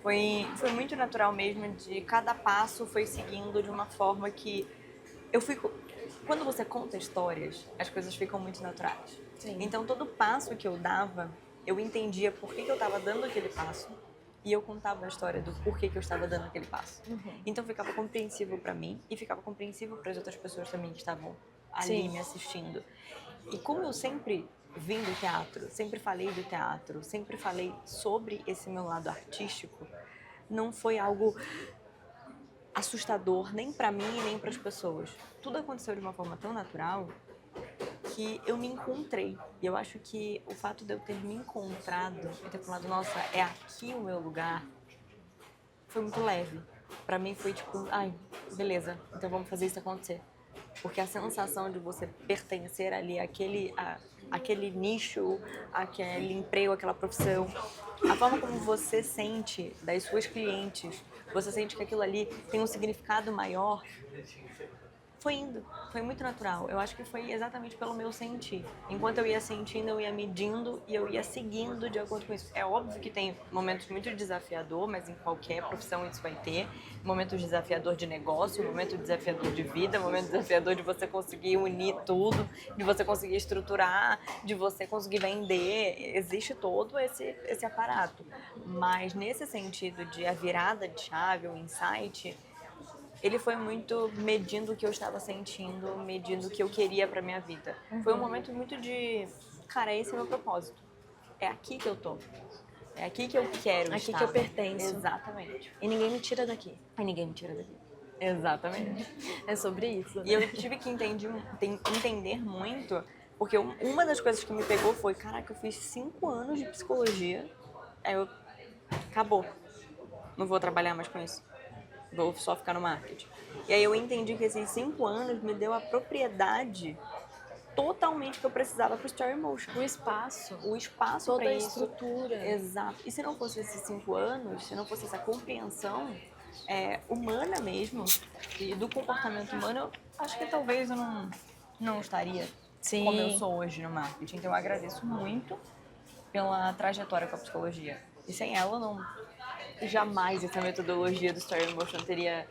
Foi muito natural mesmo, de cada passo foi seguindo de uma forma que eu fico... Quando você conta histórias, as coisas ficam muito naturais. Sim. Então, todo passo que eu dava, eu entendia por que eu estava dando aquele passo e eu contava a história do porquê que eu estava dando aquele passo. Então, ficava compreensível para mim e ficava compreensível para as outras pessoas também que estavam ali me assistindo. E como eu sempre vim do teatro, sempre falei do teatro, sempre falei sobre esse meu lado artístico, não foi algo assustador nem pra mim nem para as pessoas. Tudo aconteceu de uma forma tão natural que eu me encontrei. E eu acho que o fato de eu ter me encontrado e ter falado, nossa, é aqui o meu lugar, foi muito leve. Pra mim foi tipo, ai, beleza, então vamos fazer isso acontecer. Porque a sensação de você pertencer ali àquele nicho, aquele emprego, aquela profissão, a forma como você sente das suas clientes, você sente que aquilo ali tem um significado maior, foi indo, foi muito natural. Eu acho que foi exatamente pelo meu sentir. Enquanto eu ia sentindo, eu ia medindo e eu ia seguindo de acordo com isso. É óbvio que tem momentos muito desafiador, mas em qualquer profissão isso vai ter. Momento desafiador de negócio, momento desafiador de vida, momento desafiador de você conseguir unir tudo, de você conseguir estruturar, de você conseguir vender. Existe todo esse aparato. Mas nesse sentido de a virada de chave, o insight, ele foi muito medindo o que eu estava sentindo, medindo o que eu queria pra minha vida. Foi um momento muito de, cara, esse é o meu propósito. É aqui que eu tô. É aqui que eu quero Aqui estar. que eu pertenço. Exatamente. E ninguém me tira daqui. E ninguém me tira daqui. Exatamente. É sobre isso. E eu tive que entender muito, porque uma das coisas que me pegou foi, caraca, eu fiz 5 anos de psicologia, aí eu, acabou, não vou trabalhar mais com isso. Vou só ficar no marketing. E aí eu entendi que esses 5 anos me deu a propriedade totalmente que eu precisava pro Story Motion. O espaço. O espaço Toda para a isso. estrutura. Exato. E se não fosse esses 5 anos, se não fosse essa compreensão humana mesmo, e do comportamento humano, eu acho que talvez eu não estaria Sim. como eu sou hoje no marketing. Então eu agradeço muito pela trajetória com a psicologia. E sem ela, jamais essa metodologia do Story Motion teria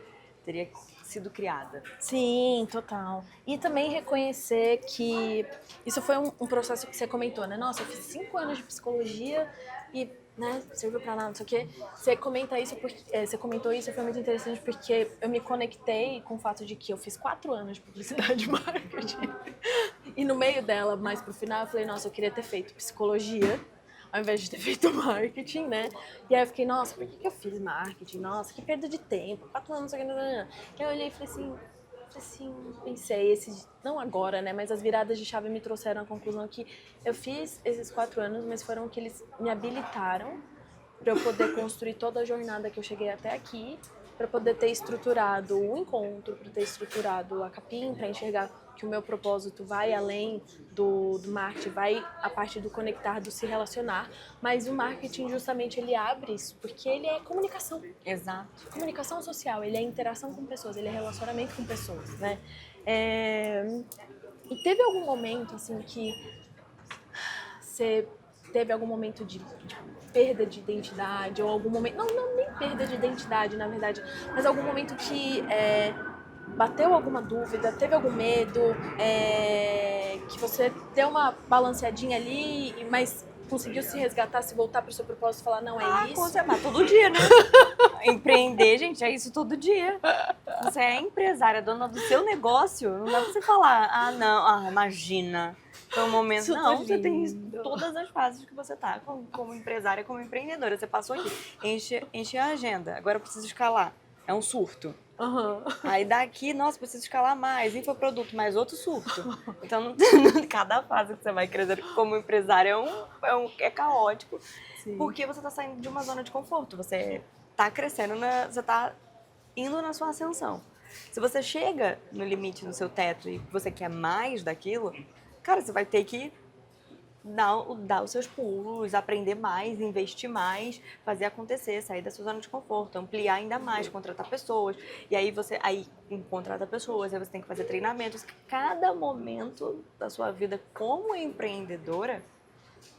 sido criada. Sim, total. E também reconhecer que isso foi um processo que você comentou, né? Nossa, eu fiz 5 anos de psicologia e, né, serviu pra nada, não sei o quê. Você comenta isso porque você comentou isso, foi muito interessante porque eu me conectei com o fato de que eu fiz 4 anos de publicidade e marketing. E no meio dela, mais pro final, eu falei, nossa, eu queria ter feito psicologia ao invés de ter feito marketing, né? E aí eu fiquei, nossa, por que eu fiz marketing? Nossa, que perda de tempo, 4 anos, não sei o que. E aí eu olhei e falei assim, pensei, não agora, né? Mas as viradas de chave me trouxeram à conclusão que eu fiz esses 4 anos, mas foram que eles me habilitaram para eu poder construir toda a jornada que eu cheguei até aqui, para poder ter estruturado o encontro, para ter estruturado a capim, para enxergar que o meu propósito vai além do marketing, vai a parte do conectar, do se relacionar, mas o marketing justamente ele abre isso, porque ele é comunicação. Exato. Comunicação social, ele é interação com pessoas, ele é relacionamento com pessoas, né? E teve algum momento, assim, que você teve algum momento de perda de identidade, ou algum momento, não nem perda de identidade, na verdade, mas algum momento que bateu alguma dúvida, teve algum medo, que você deu uma balanceadinha ali, mas conseguiu se resgatar, se voltar para o seu propósito e falar, não, é isso? Mas todo dia, né? Empreender, gente, é isso todo dia. Você é empresária, dona do seu negócio, não dá pra você falar, não, imagina. Foi um momento, Isso não, tá você tem lindo. todas as fases que você tá, como empresária, como empreendedora. Você passou aqui, enche a agenda, agora eu preciso escalar. É um surto. Uhum. Aí daqui, nossa, preciso escalar mais, infoproduto, mais outro surto. Então, cada fase que você vai crescer como empresária é caótico, Sim. porque você tá saindo de uma zona de conforto, você tá crescendo, você tá indo na sua ascensão. Se você chega no limite, no seu teto, e você quer mais daquilo, cara, você vai ter que dar os seus pulos, aprender mais, investir mais, fazer acontecer, sair da sua zona de conforto, ampliar ainda mais, contratar pessoas. E aí você contrata pessoas, aí você tem que fazer treinamentos. Cada momento da sua vida como empreendedora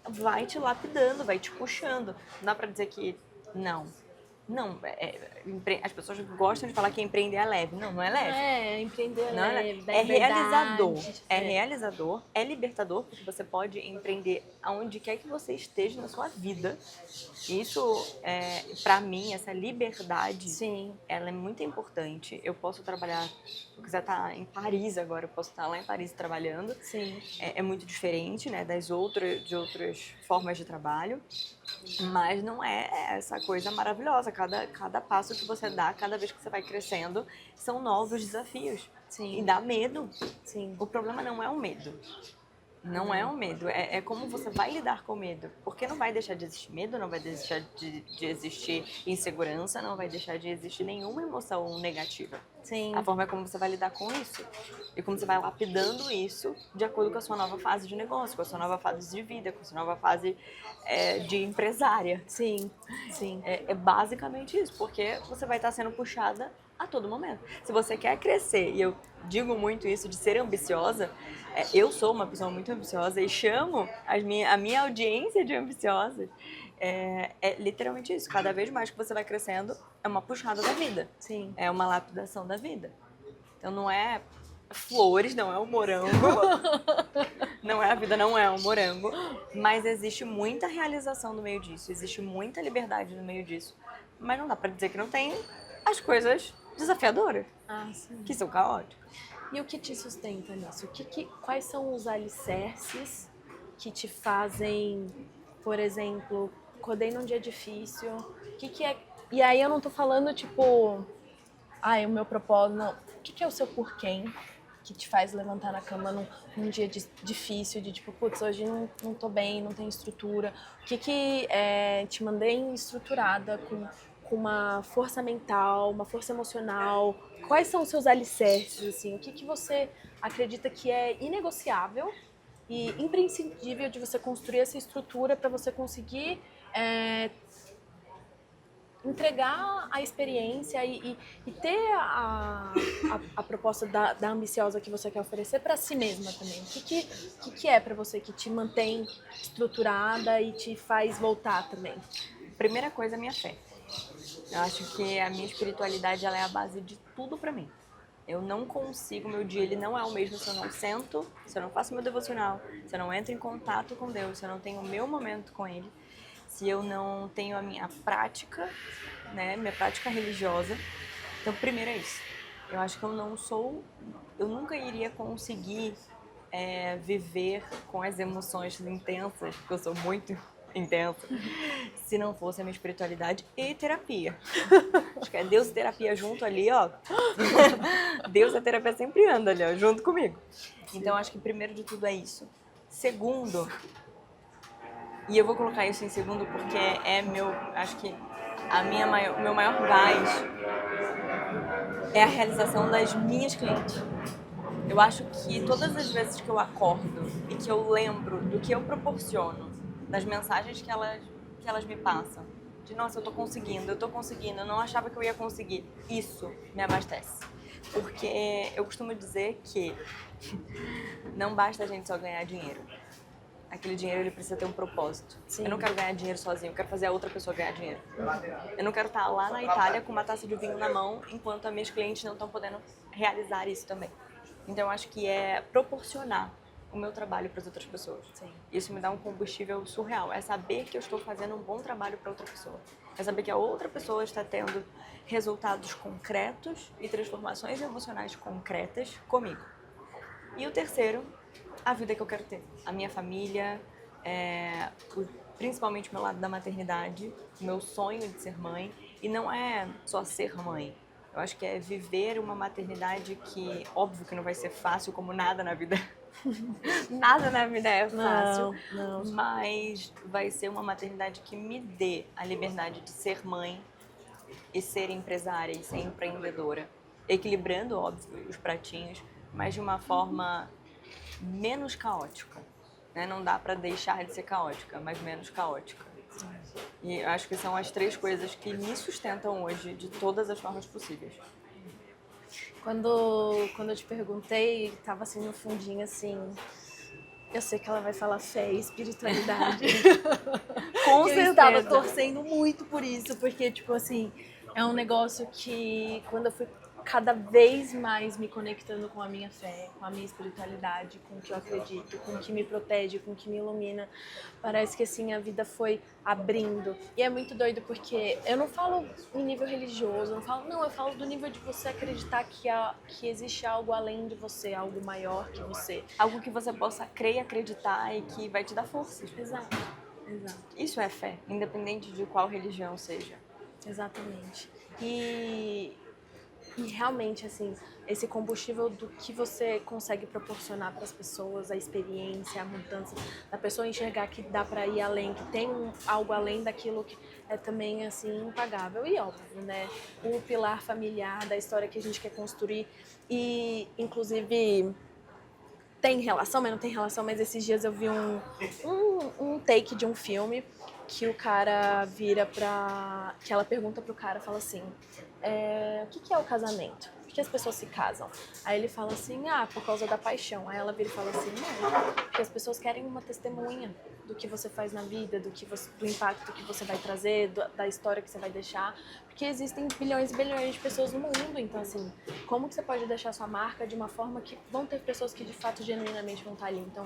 vai te lapidando, vai te puxando. Não dá pra dizer que não. Não, as pessoas gostam de falar que empreender é leve. Não, não é leve. Empreender é Não, leve, dá é liberdade. realizador, é libertador, porque você pode empreender aonde quer que você esteja na sua vida. Isso, pra mim, essa liberdade, Sim. ela é muito importante. Eu posso trabalhar, se eu quiser estar em Paris agora, eu posso estar lá em Paris trabalhando. Sim. É muito diferente, né, de outras formas de trabalho. Mas não é essa coisa maravilhosa. Cada passo que você dá, cada vez que você vai crescendo, são novos desafios. Sim. E dá medo. Sim. O problema não é o medo. Não é o medo. É como você vai lidar com o medo. Porque não vai deixar de existir medo, não vai deixar de existir insegurança, não vai deixar de existir nenhuma emoção negativa. Sim. A forma é como você vai lidar com isso. E como você vai lapidando isso de acordo com a sua nova fase de negócio, com a sua nova fase de vida, com a sua nova fase de empresária. Sim, sim. É basicamente isso, porque você vai estar sendo puxada a todo momento. Se você quer crescer, e eu digo muito isso de ser ambiciosa, eu sou uma pessoa muito ambiciosa e chamo a minha audiência de ambiciosas. É literalmente isso. Cada vez mais que você vai crescendo, é uma puxada da vida. Sim. É uma lapidação da vida. Então não é flores, não é um morango. A vida não é um morango. Mas existe muita realização no meio disso. Existe muita liberdade no meio disso. Mas não dá pra dizer que não tem as coisas desafiadoras. Sim. Que são caóticas. E o que te sustenta nisso? Quais são os alicerces que te fazem, por exemplo, acordei num dia difícil? O que é? E aí eu não tô falando tipo, o meu propósito, não. O que é o seu porquê que te faz levantar na cama num dia difícil, de tipo, putz, hoje não tô bem, não tenho estrutura? O que te mantém estruturada com uma força mental, uma força emocional? Quais são os seus alicerces, assim? O que você acredita que é inegociável e imprescindível de você construir essa estrutura para você conseguir entregar a experiência e ter a proposta da ambiciosa que você quer oferecer para si mesma também? O que é para você que te mantém estruturada e te faz voltar também? Primeira coisa, a minha fé. Eu acho que a minha espiritualidade, ela é a base de tudo pra mim. Eu não consigo, meu dia ele não é o mesmo se eu não sento, se eu não faço meu devocional, se eu não entro em contato com Deus, se eu não tenho o meu momento com Ele, se eu não tenho a minha prática, né, minha prática religiosa. Então, primeiro é isso. Eu acho que eu nunca iria conseguir viver com as emoções intensas, porque eu sou muito intensa, se não fosse a minha espiritualidade e terapia. Acho que é Deus e terapia junto ali, ó. Deus e a terapia sempre anda ali, ó, junto comigo. Então, acho que primeiro de tudo é isso. Segundo, e eu vou colocar isso em segundo porque acho que meu maior gás é a realização das minhas clientes. Eu acho que todas as vezes que eu acordo e que eu lembro do que eu proporciono, das mensagens que elas me passam, de nossa, eu tô conseguindo, eu não achava que eu ia conseguir, isso me abastece. Porque eu costumo dizer que não basta a gente só ganhar dinheiro. Aquele dinheiro, ele precisa ter um propósito. Sim. Eu não quero ganhar dinheiro sozinho, eu quero fazer a outra pessoa ganhar dinheiro. Eu não quero estar lá na Itália com uma taça de vinho na mão, enquanto as minhas clientes não estão podendo realizar isso também. Então, eu acho que é proporcionar o meu trabalho para as outras pessoas. Sim. Isso me dá um combustível surreal. É saber que eu estou fazendo um bom trabalho para outra pessoa. É saber que a outra pessoa está tendo resultados concretos e transformações emocionais concretas comigo. E o terceiro, a vida que eu quero ter. A minha família, principalmente o meu lado da maternidade, o meu sonho de ser mãe. E não é só ser mãe. Eu acho que é viver uma maternidade que, óbvio que não vai ser fácil, como nada na vida. Nada na vida é fácil. Não. Mas vai ser uma maternidade que me dê a liberdade de ser mãe e ser empresária e ser empreendedora. Equilibrando, óbvio, os pratinhos, mas de uma forma menos caótica. Né? Não dá pra deixar de ser caótica, mas menos caótica. E eu acho que são as 3 coisas que me sustentam hoje de todas as formas possíveis. Quando eu te perguntei, tava assim no fundinho, assim, eu sei que ela vai falar fé e espiritualidade. Com Eu estava torcendo muito por isso, porque, tipo assim, é um negócio que quando eu fui cada vez mais me conectando com a minha fé, com a minha espiritualidade, com o que eu acredito, com o que me protege, com o que me ilumina, parece que assim a vida foi abrindo. E é muito doido porque eu não falo em nível religioso, eu falo do nível de você acreditar que existe algo além de você, algo maior que você. Algo que você possa crer e acreditar e que vai te dar força. Exato. Isso é fé, independente de qual religião seja. Exatamente. E realmente, assim, esse combustível do que você consegue proporcionar para as pessoas, a experiência, a mudança, da pessoa enxergar que dá para ir além, que tem algo além daquilo que é também, assim, impagável. E óbvio, né? O pilar familiar da história que a gente quer construir e, inclusive, tem relação, mas não tem relação, mas esses dias eu vi um take de um filme que o cara vira pra... que ela pergunta pro cara, fala assim, o que é o casamento? Por que as pessoas se casam? Aí ele fala assim, por causa da paixão. Aí ela vira e fala assim, não, porque as pessoas querem uma testemunha do que você faz na vida, do impacto que você vai trazer, da história que você vai deixar, porque existem bilhões e bilhões de pessoas no mundo, então assim, como que você pode deixar sua marca de uma forma que vão ter pessoas que de fato, genuinamente vão estar ali? Então,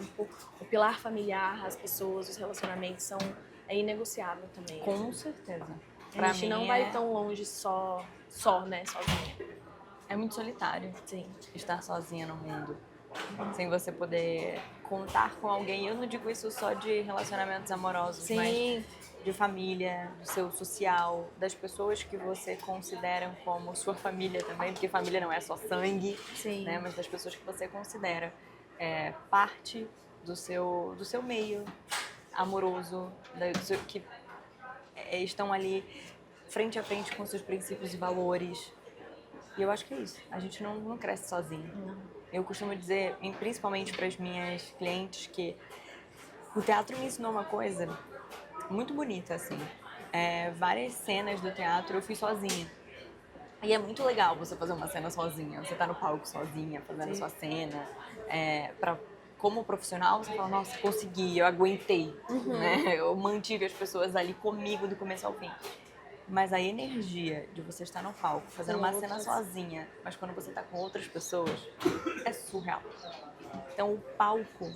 o pilar familiar, as pessoas, os relacionamentos é inegociável também. Com certeza. A gente não vai tão longe né, sozinha. É muito solitário, Sim. Estar sozinha no mundo. Sem você poder contar com alguém. Eu não digo isso só de relacionamentos amorosos, Sim. mas de família, do seu social, das pessoas que você considera como sua família também, porque família não é só sangue, Sim. né? Mas das pessoas que você considera parte do seu meio amoroso, que estão ali frente a frente com seus princípios e valores. E eu acho que é isso. A gente não cresce sozinho. Não. Eu costumo dizer, principalmente para as minhas clientes, que o teatro me ensinou uma coisa muito bonita, assim. Várias cenas do teatro eu fiz sozinha. E é muito legal você fazer uma cena sozinha. Você tá no palco sozinha, fazendo Sim. sua cena. Como profissional, você fala, nossa, consegui, eu aguentei. Né? Eu mantive as pessoas ali comigo do começo ao fim. Mas a energia de você estar no palco, fazendo uma cena sozinha, mas quando você tá com outras pessoas, é surreal. Então o palco,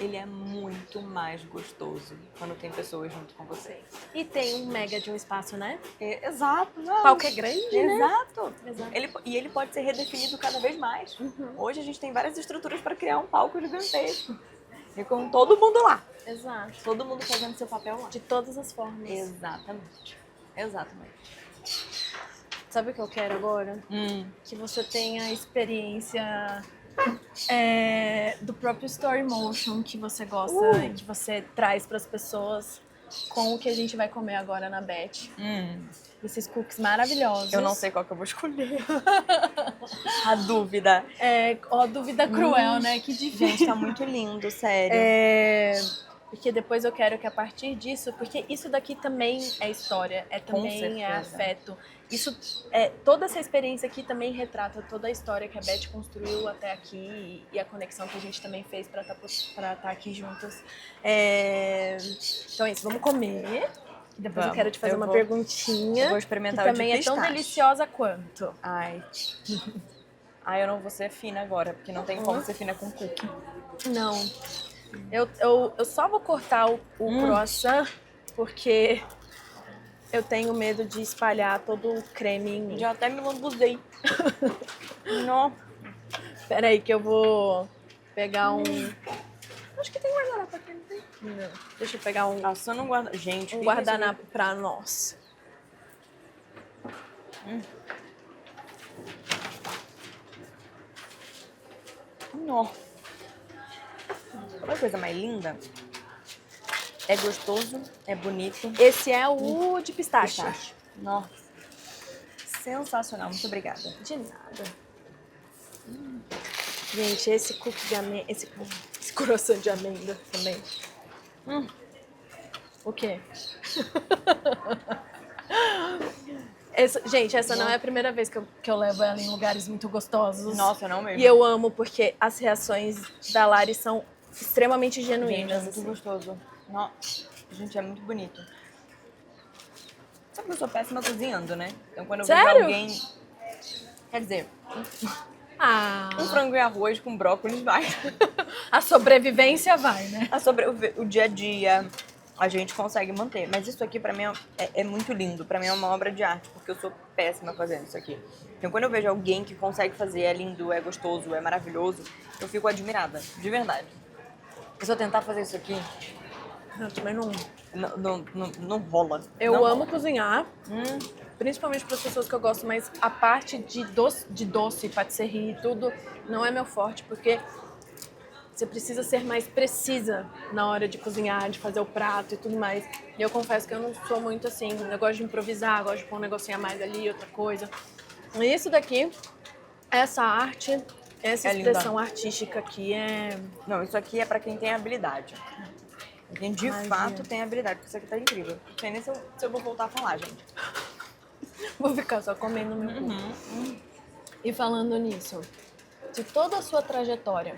ele é muito mais gostoso quando tem pessoas junto com você. E tem um mega de um espaço, né? Exato. O palco é grande, né? Exato. Exato. Ele pode ser redefinido cada vez mais. Hoje a gente tem várias estruturas para criar um palco gigantesco. E com todo mundo lá. Exato. Todo mundo fazendo seu papel lá. De todas as formas. Exatamente. Sabe o que eu quero agora? Que você tenha a experiência do próprio story motion que você gosta e que você traz para as pessoas com o que a gente vai comer agora na Beth. Esses cookies maravilhosos. Eu não sei qual que eu vou escolher. A dúvida. A dúvida cruel, né? Que difícil. Gente, tá muito lindo, sério. Porque depois eu quero que a partir disso, porque isso daqui também é história, também é afeto. Toda essa experiência aqui também retrata toda a história que a Beth construiu até aqui e a conexão que a gente também fez para estar aqui juntas. Então é isso, vamos comer. Depois eu quero te fazer uma perguntinha. Eu vou experimentar que o de também é tão deliciosa quanto. Ai, eu não vou ser fina agora, porque não tem como ser fina com cookie. Não. Eu só vou cortar o croissant porque eu tenho medo de espalhar todo o creme em mim. Já até me lambuzei. Não. Peraí que eu vou pegar um... Acho que tem guardanapo aqui, não tem? Não. Deixa eu pegar um, Só não guarda... Gente, um que guardanapo pra nós. Não. Olha a coisa mais linda. É gostoso, é bonito. Esse é o de pistache. Nossa. Sensacional, muito obrigada. De nada. Gente, esse cookie de amêndoa, esse croissant de amêndoa também. O quê? Gente, essa não é a primeira vez que eu levo ela em lugares muito gostosos. Nossa, não mesmo. E eu amo porque as reações da Lari são extremamente Gente, é genuínas. muito assim. gostoso. Nossa, gente, é muito bonito. Sabe que eu sou péssima cozinhando, né? Então quando eu vejo Sério? alguém... Quer dizer, Ah, um frango e arroz com brócolis vai. a sobrevivência vai, né? O dia a dia a gente consegue manter. Mas isso aqui pra mim é muito lindo. Pra mim é uma obra de arte, porque eu sou péssima fazendo isso aqui. Então quando eu vejo alguém que consegue fazer, é lindo, é gostoso, é maravilhoso, eu fico admirada, de verdade. Se eu tentar fazer isso aqui, Eu também não. não rola. Eu Não amo rola. cozinhar, principalmente para as pessoas que eu gosto, mas a parte de doce, patisserie e tudo, não é meu forte, porque você precisa ser mais precisa na hora de cozinhar, de fazer o prato e tudo mais. E eu confesso que eu não sou muito assim, eu gosto de improvisar, gosto de pôr um negocinho a mais ali, outra coisa. E isso daqui, essa arte, essa É linda. expressão artística aqui é... Não, isso aqui é pra quem tem habilidade. Quem de Magia. fato tem habilidade, porque isso aqui tá incrível. Não sei nem se eu vou voltar a falar, gente. Vou ficar só comendo meu cu. E falando nisso, de toda a sua trajetória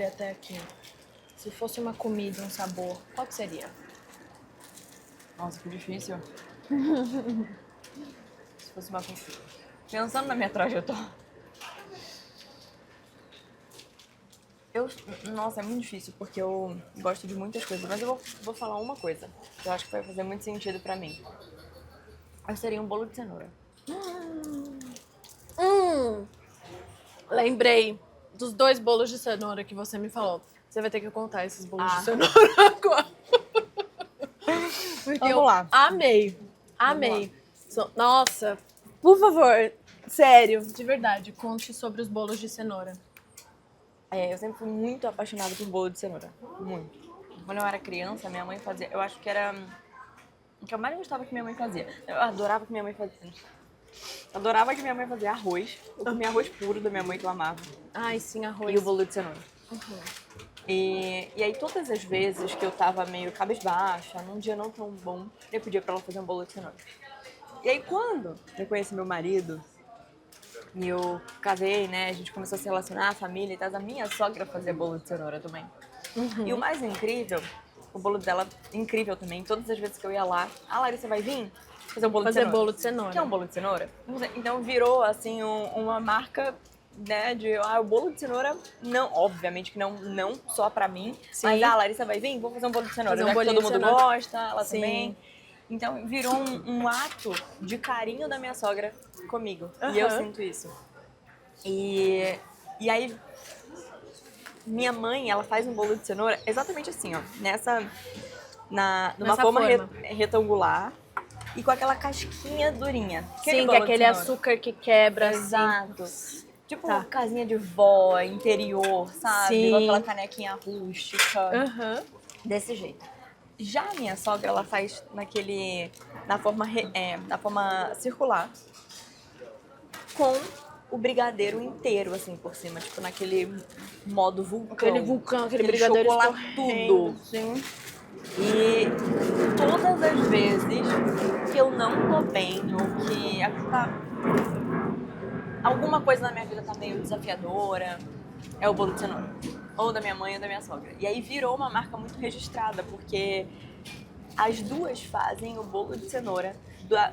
até aqui, se fosse uma comida, um sabor, qual que seria? Nossa, que difícil. Se fosse uma... Pensando na minha trajetória... Nossa, é muito difícil, porque eu gosto de muitas coisas. Mas eu vou falar uma coisa, que eu acho que vai fazer muito sentido pra mim. Eu seria um bolo de cenoura. Lembrei dos 2 bolos de cenoura que você me falou. Você vai ter que contar esses bolos de Ah. cenoura agora. Porque Vamos eu lá. amei. Nossa, por favor, sério, de verdade, conte sobre os bolos de cenoura. Eu sempre fui muito apaixonada por bolo de cenoura. Muito. Quando eu era criança, minha mãe fazia... Eu acho que era... O que eu mais gostava que minha mãe fazia. Eu adorava que minha mãe fazia... Adorava que minha mãe fazia arroz. Eu comia arroz puro da minha mãe, que eu amava. Ai, sim, arroz. E o bolo de cenoura. E aí, todas as vezes que eu tava meio cabisbaixa, num dia não tão bom, eu pedia pra ela fazer um bolo de cenoura. E aí, quando eu conheci meu marido, e eu casei, né, a gente começou a se relacionar, a família e tal, a minha sogra fazia bolo de cenoura também. E o mais incrível, o bolo dela, incrível também, todas as vezes que eu ia lá, a Larissa vai vir fazer um bolo de cenoura. bolo de cenoura. Quer um bolo de cenoura? Então virou, assim, uma marca, né, de o bolo de cenoura, não, obviamente que não só pra mim, Sim. mas a Larissa vai vir, vou fazer um bolo de cenoura, Fazer um já que bolinho todo de mundo cenoura. gosta, ela Sim. também. Então virou um ato de carinho da minha sogra comigo, e eu sinto isso. E aí, minha mãe, ela faz um bolo de cenoura exatamente assim, ó, numa forma retangular e com aquela casquinha durinha. Sim, que é aquele açúcar que quebra. Exato. Assim. Tipo Tá. casinha de vó, interior, sabe? Sim. Com aquela canequinha rústica. Desse jeito. Já a minha sogra, ela faz na forma circular, com o brigadeiro inteiro, assim, por cima. Tipo, naquele modo vulcão. Aquele brigadeiro chocolatudo. Sim. E todas as vezes que eu não tô bem, ou que alguma coisa na minha vida tá meio desafiadora, é o bolo de cenoura. Ou da minha mãe ou da minha sogra. E aí virou uma marca muito registrada, porque as duas fazem o bolo de cenoura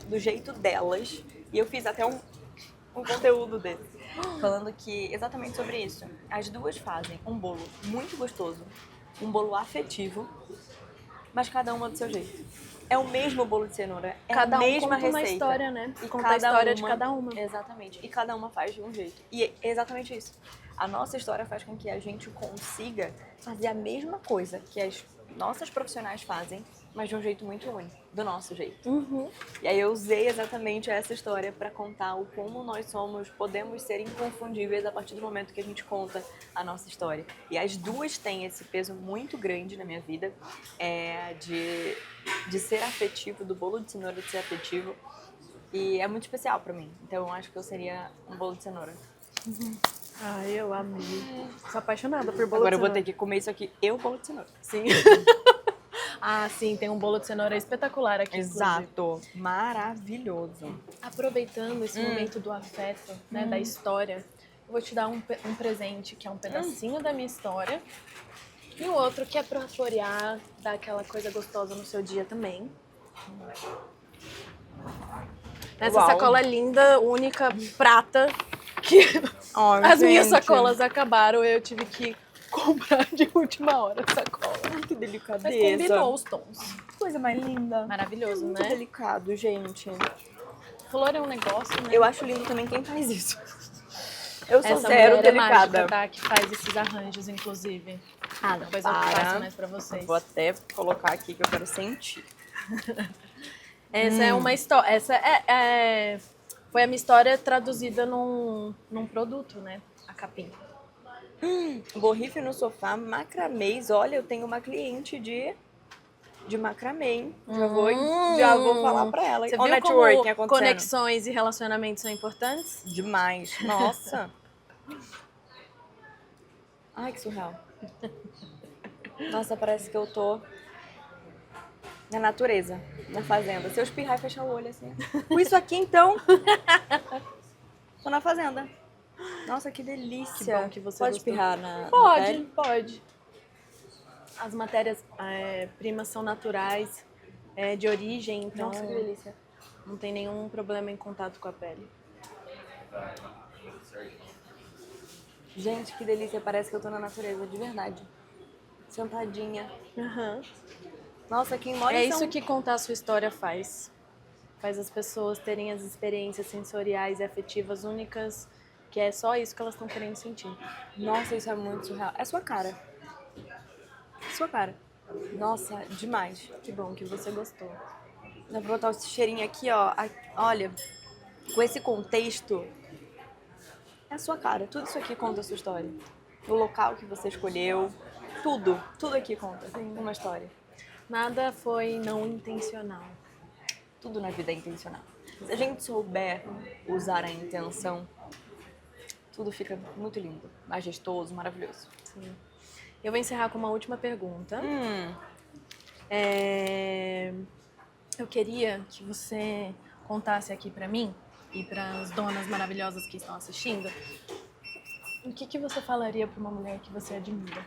do jeito delas. E eu fiz até um conteúdo desse. falando que exatamente sobre isso. As duas fazem um bolo muito gostoso, um bolo afetivo, mas cada uma do seu jeito. É o mesmo bolo de cenoura, é Cada a um mesma conta uma receita. história, né? E Conta a história de cada uma. Exatamente. E cada uma faz de um jeito. E é exatamente isso. A nossa história faz com que a gente consiga fazer a mesma coisa que as nossas profissionais fazem, mas de um jeito muito único, do nosso jeito. Uhum. E aí eu usei exatamente essa história para contar o como nós podemos ser inconfundíveis a partir do momento que a gente conta a nossa história. E as duas têm esse peso muito grande na minha vida, de ser afetivo, do bolo de cenoura de ser afetivo. E é muito especial para mim. Então eu acho que eu seria um bolo de cenoura. Ai, eu amei. Sou apaixonada por bolo Agora de eu vou cenoura. ter que comer isso aqui, bolo de cenoura. Sim. Ah, sim, tem um bolo de cenoura espetacular aqui, inclusive. Exato. Maravilhoso. Aproveitando esse momento do afeto, né, da história, eu vou te dar um presente que é um pedacinho da minha história e o outro que é pra florear, dar aquela coisa gostosa no seu dia também. Essa Uau. sacola linda, única, prata, que Ai, as minhas gente. sacolas acabaram e eu tive que comprar de última hora a sacola. Que Mas delicadeza. combinou os tons. Coisa mais linda. Maravilhoso, Muito né? delicado, gente. Flor é um negócio, né? Eu acho lindo também quem faz isso. Eu sou Essa zero mulher delicada. é mágica, tá? Que faz esses arranjos, inclusive. Ah, Depois eu faço mais pra vocês. Vou até colocar aqui que eu quero sentir. Essa é uma história. Essa foi a minha história traduzida num produto, né? A capim. Borrife no sofá, macramês. Olha, eu tenho uma cliente de macramê, hein? Já vou falar pra ela. Você Olha o viu networking como acontecendo. conexões e relacionamentos são importantes? Demais. Nossa. Ai, que surreal. Nossa, parece que eu tô na natureza, na fazenda. Se eu espirrar e fechar o olho assim. Com isso aqui, então. Tô na fazenda. Nossa, que delícia. Que bom que você Pode gostou. espirrar na Pode, pele? pode. As matérias primas são naturais, de origem, então Nossa, que delícia. não tem nenhum problema em contato com a pele. Gente, que delícia. Parece que eu tô na natureza, de verdade. Sentadinha. Uhum. Nossa, quem mora É em São... isso que contar a sua história faz. Faz as pessoas terem as experiências sensoriais e afetivas únicas, que é só isso que elas estão querendo sentir. Nossa, isso é muito surreal. É sua cara. Sua cara. Nossa, demais. Que bom que você gostou. Dá pra botar esse cheirinho aqui, ó. Olha, com esse contexto, é a sua cara. Tudo isso aqui conta a sua história. O local que você escolheu, tudo. Tudo aqui conta. Tem uma história. Nada foi não intencional. Tudo na vida é intencional. Se a gente souber usar a intenção, tudo fica muito lindo, majestoso, maravilhoso. Sim. Eu vou encerrar com uma última pergunta. Eu queria que você contasse aqui pra mim e para as donas maravilhosas que estão assistindo, o que você falaria pra uma mulher que você admira?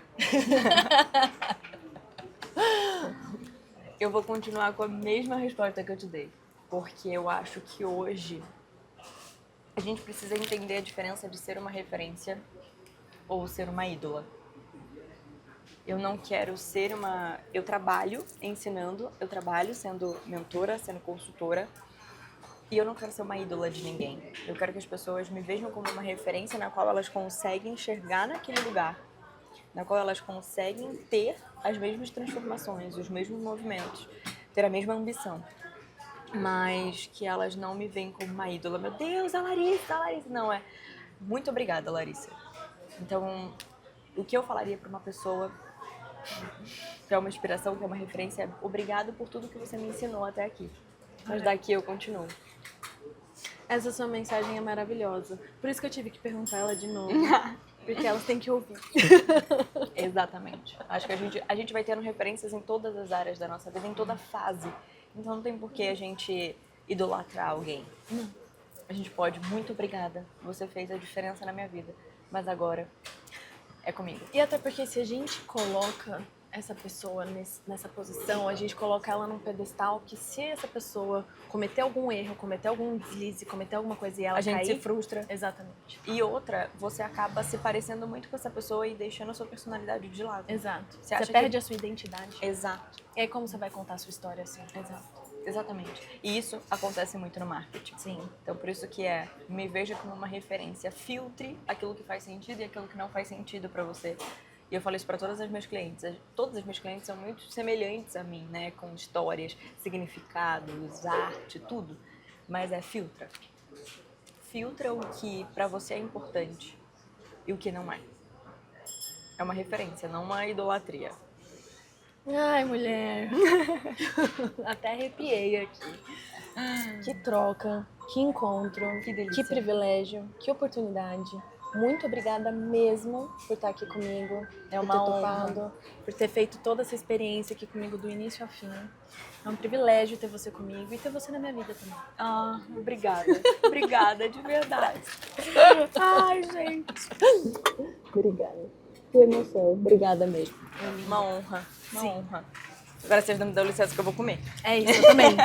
Eu vou continuar com a mesma resposta que eu te dei, porque eu acho que hoje a gente precisa entender a diferença de ser uma referência ou ser uma ídola. Eu não quero ser uma... Eu trabalho ensinando, eu trabalho sendo mentora, sendo consultora, e eu não quero ser uma ídola de ninguém. Eu quero que as pessoas me vejam como uma referência na qual elas conseguem enxergar naquele lugar, na qual elas conseguem ter as mesmas transformações, os mesmos movimentos, ter a mesma ambição. Mas que elas não me veem como uma ídola. Meu Deus, a Larissa, a Larissa. Não, é muito obrigada, Larissa. Então, o que eu falaria para uma pessoa que é uma inspiração, que é uma referência, é obrigado por tudo que você me ensinou até aqui. Mas daqui eu continuo. Essa sua mensagem é maravilhosa. Por isso que eu tive que perguntar ela de novo. Porque elas têm que ouvir. Exatamente. Acho que a gente vai tendo referências em todas as áreas da nossa vida, em toda fase. Então não tem por que a gente idolatrar alguém. Não. A gente pode, muito obrigada. Você fez a diferença na minha vida. Mas agora é comigo. E até porque se a gente coloca essa pessoa nessa posição, a gente coloca ela num pedestal que se essa pessoa cometer algum erro, cometer algum deslize, cometer alguma coisa e ela A gente cair, se frustra. Exatamente. E outra, você acaba se parecendo muito com essa pessoa e deixando a sua personalidade de lado. Exato. Você Você acha perde que... a sua identidade. Exato. E aí como você vai contar a sua história assim? Exato. Exatamente. E isso acontece muito no marketing. Sim. Então, por isso que me veja como uma referência. Filtre aquilo que faz sentido e aquilo que não faz sentido pra você. E eu falo isso para todas as minhas clientes. Todas as minhas clientes são muito semelhantes a mim, né? Com histórias, significados, arte, tudo. Mas filtra. Filtra o que para você é importante e o que não é. É uma referência, não uma idolatria. Ai, mulher. Até arrepiei aqui. Que troca, que encontro, Que delícia. que privilégio, que oportunidade. Muito obrigada mesmo por estar aqui comigo, É por uma ter honra. topado, por ter feito toda essa experiência aqui comigo do início ao fim. É um privilégio ter você comigo e ter você na minha vida também. Ah, obrigada. Obrigada, de verdade. Ai, gente. Obrigada. Que emoção. Obrigada mesmo. Uma honra, uma honra. Agora vocês não me dão licença que eu vou comer. É isso, eu também.